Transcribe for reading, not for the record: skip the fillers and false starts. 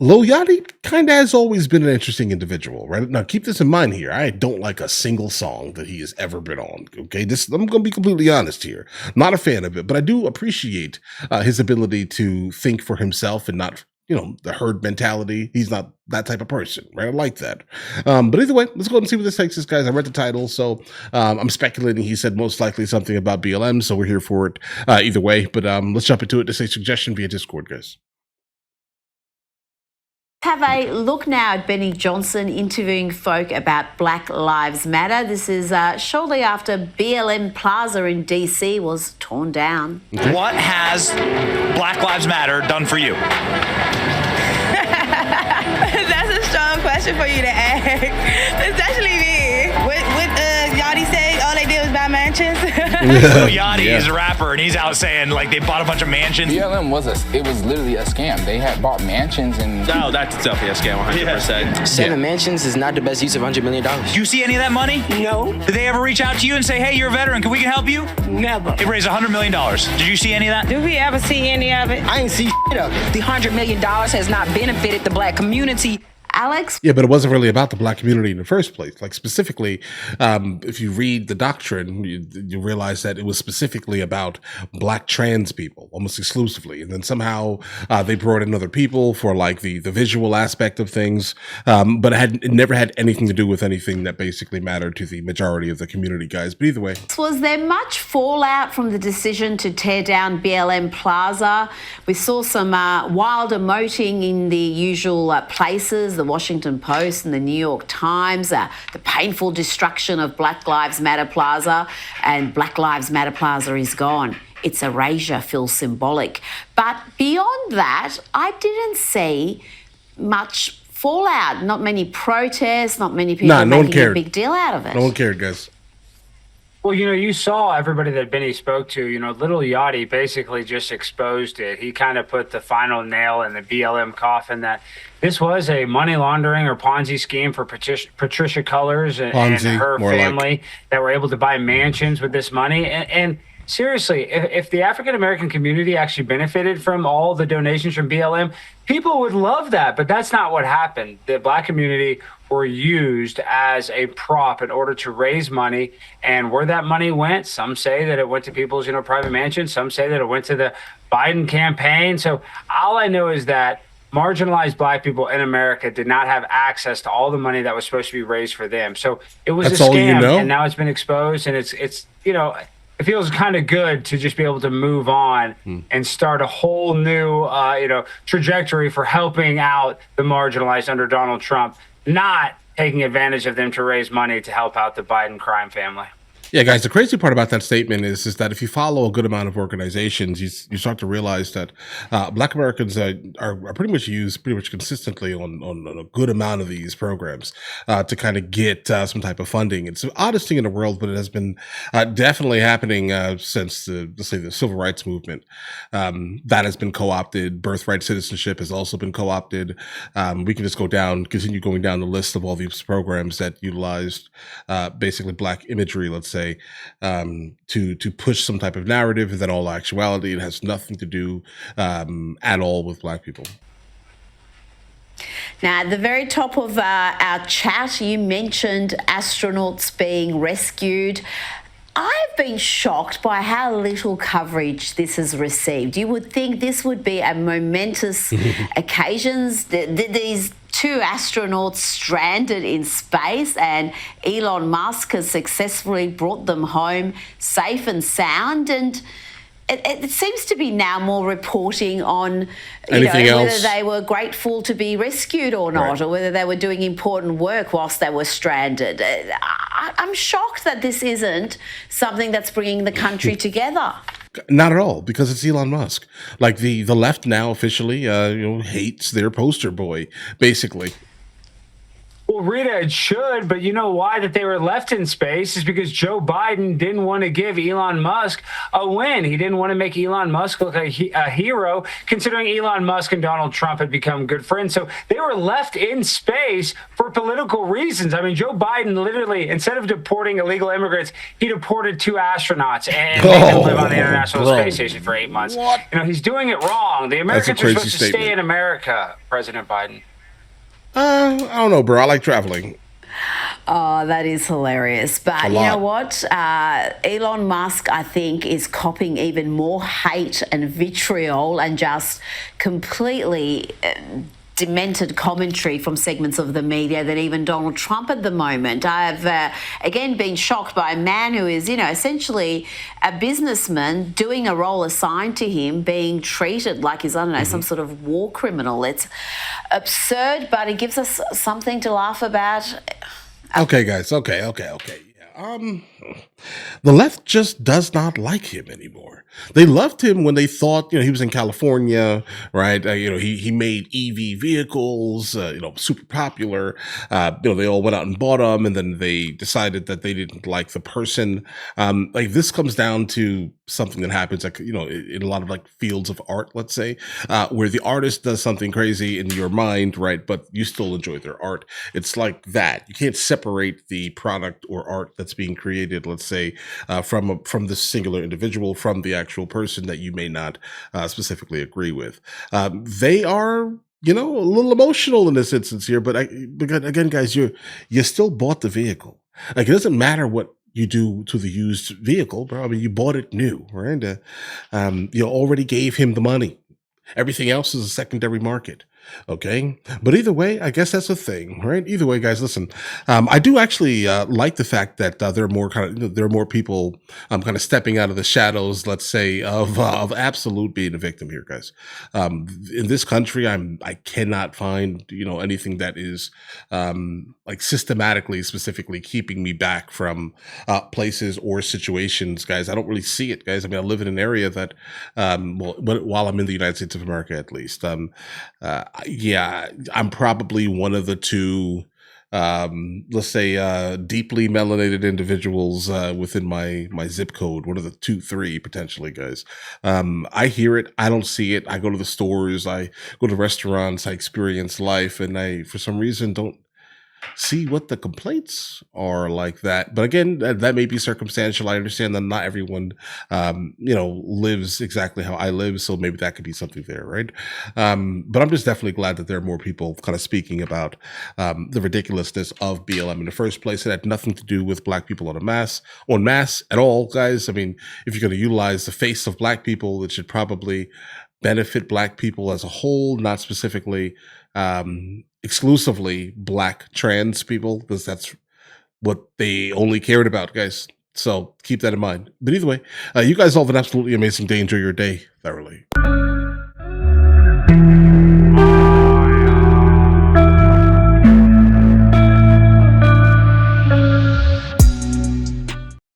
Lil Yachty kind of has always been an interesting individual, right? Now, keep this in mind here. I don't like a single song that he has ever been on. Okay, I'm going to be completely honest here. Not a fan of it, but I do appreciate his ability to think for himself and not, the herd mentality. He's not that type of person, right? I like that. But either way, let's go ahead and see what this takes us, guys. I read the title, so I'm speculating he said most likely something about BLM, so we're here for it either way. But let's jump into it. This is a suggestion via Discord, guys. Have a look now at Benny Johnson interviewing folk about Black Lives Matter. This is shortly after BLM Plaza in DC was torn down. Okay. What has Black Lives Matter done for you? That's a strong question for you to ask, especially me. What Yachty say? All they did was buy mansions. Lil Yachty is a rapper, and he's out saying like they bought a bunch of mansions. BLM was literally a scam. They had bought mansions and. No, that's definitely a scam, 100%. Seven mansions is not the best use of $100 million. Do you see any of that money? No. Did they ever reach out to you and say, "Hey, you're a veteran, we can help you"? Never. They raised $100 million. Did you see any of that? Do we ever see any of it? I ain't see shit of it. The $100 million has not benefited the black community. Alex? Yeah, but it wasn't really about the black community in the first place. Like specifically, if you read the doctrine, you realize that it was specifically about black trans people, almost exclusively. And then somehow they brought in other people for like the visual aspect of things. But it never had anything to do with anything that basically mattered to the majority of the community, guys. But either way. Was there much fallout from the decision to tear down BLM Plaza? We saw some wild emoting in the usual places, the Washington Post and the New York Times, the painful destruction of Black Lives Matter Plaza, and Black Lives Matter Plaza is gone. Its erasure feels symbolic. But beyond that, I didn't see much fallout, not many protests, not many people making a big deal out of it. No one cared, guys. Well, you saw everybody that Benny spoke to, Lil Yachty basically just exposed it. He kind of put the final nail in the BLM coffin that this was a money laundering or Ponzi scheme for Patrisse Cullors and her family that were able to buy mansions with this money. And seriously, if the African-American community actually benefited from all the donations from BLM, people would love that. But that's not what happened. The black community were used as a prop in order to raise money. And where that money went, some say that it went to people's, private mansions. Some say that it went to the Biden campaign. So all I know is that marginalized black people in America did not have access to all the money that was supposed to be raised for them. So it was a scam, and now it's been exposed, and it's it feels kind of good to just be able to move on and start a whole new trajectory for helping out the marginalized under Donald Trump, not taking advantage of them to raise money to help out the Biden crime family. Yeah, guys, the crazy part about that statement is that if you follow a good amount of organizations, you start to realize that Black Americans are pretty much used pretty much consistently on a good amount of these programs to kind of get some type of funding. It's the oddest thing in the world, but it has been definitely happening since the civil rights movement. That has been co-opted. Birthright citizenship has also been co-opted. We can just continue going down the list of all these programs that utilized basically Black imagery, let's say, to push some type of narrative, and then all actuality, it has nothing to do at all with Black people. Now, at the very top of our chat, you mentioned astronauts being rescued. I've been shocked by how little coverage this has received. You would think this would be a momentous occasion. These two astronauts stranded in space, and Elon Musk has successfully brought them home safe and sound. And it seems to be now more reporting on whether they were grateful to be rescued or not, or whether they were doing important work whilst they were stranded. I'm shocked that this isn't something that's bringing the country together. Not at all, because it's Elon Musk. Like the left now officially, hates their poster boy, basically. Well, Rita, it should, but you know why that they were left in space is because Joe Biden didn't want to give Elon Musk a win. He didn't want to make Elon Musk look like a hero, considering Elon Musk and Donald Trump had become good friends. So they were left in space for political reasons. I mean, Joe Biden literally, instead of deporting illegal immigrants, he deported 2 astronauts and made them live on the International Space Station for 8 months. What? You know, he's doing it wrong. The Americans are supposed to stay in America, President Biden. I don't know, bro. I like traveling. Oh, that is hilarious. But you know what? Elon Musk, I think, is copying even more hate and vitriol and just completely demented commentary from segments of the media than even Donald Trump at the moment. I've, again, been shocked by a man who is, essentially a businessman doing a role assigned to him, being treated like he's, I don't know, some sort of war criminal. It's absurd, but it gives us something to laugh about. Okay, guys. Okay. The left just does not like him anymore. They loved him when they thought, he was in California, right? He made EV vehicles, super popular. They all went out and bought them, and then they decided that they didn't like the person. This comes down to something that happens, in a lot of fields of art, let's say, where the artist does something crazy in your mind, right? But you still enjoy their art. It's like that. You can't separate the product or art that's being created, let's say, from the singular individual, from the actual person that you may not specifically agree with. They are, a little emotional in this instance here, but again, guys, you still bought the vehicle. It doesn't matter what you do to the used vehicle, bro. I mean, you bought it new, right? You already gave him the money. Everything else is a secondary market. Okay. But either way, I guess that's a thing, right? Either way, guys, listen, I do actually like the fact that there are more people kind of stepping out of the shadows, let's say, of absolute being a victim here, guys. In this country, I cannot find, anything that is systematically, specifically keeping me back from places or situations, guys. I don't really see it, guys. I mean, I live in an area that, while I'm in the United States of America, at least, yeah, I'm probably one of the 2, let's say, deeply melanated individuals within my zip code. One of the 2, 3 potentially, guys. I hear it. I don't see it. I go to the stores. I go to restaurants. I experience life, and I, for some reason, don't see what the complaints are like that. But again, that may be circumstantial. I understand that not everyone, lives exactly how I live. So maybe that could be something there, right? But I'm just definitely glad that there are more people kind of speaking about the ridiculousness of BLM in the first place. It had nothing to do with Black people en masse at all, guys. I mean, if you're going to utilize the face of Black people, it should probably benefit Black people as a whole, not specifically exclusively Black trans people, because that's what they only cared about, guys. So keep that in mind. But either way, you guys all have an absolutely amazing day. Enjoy your day thoroughly.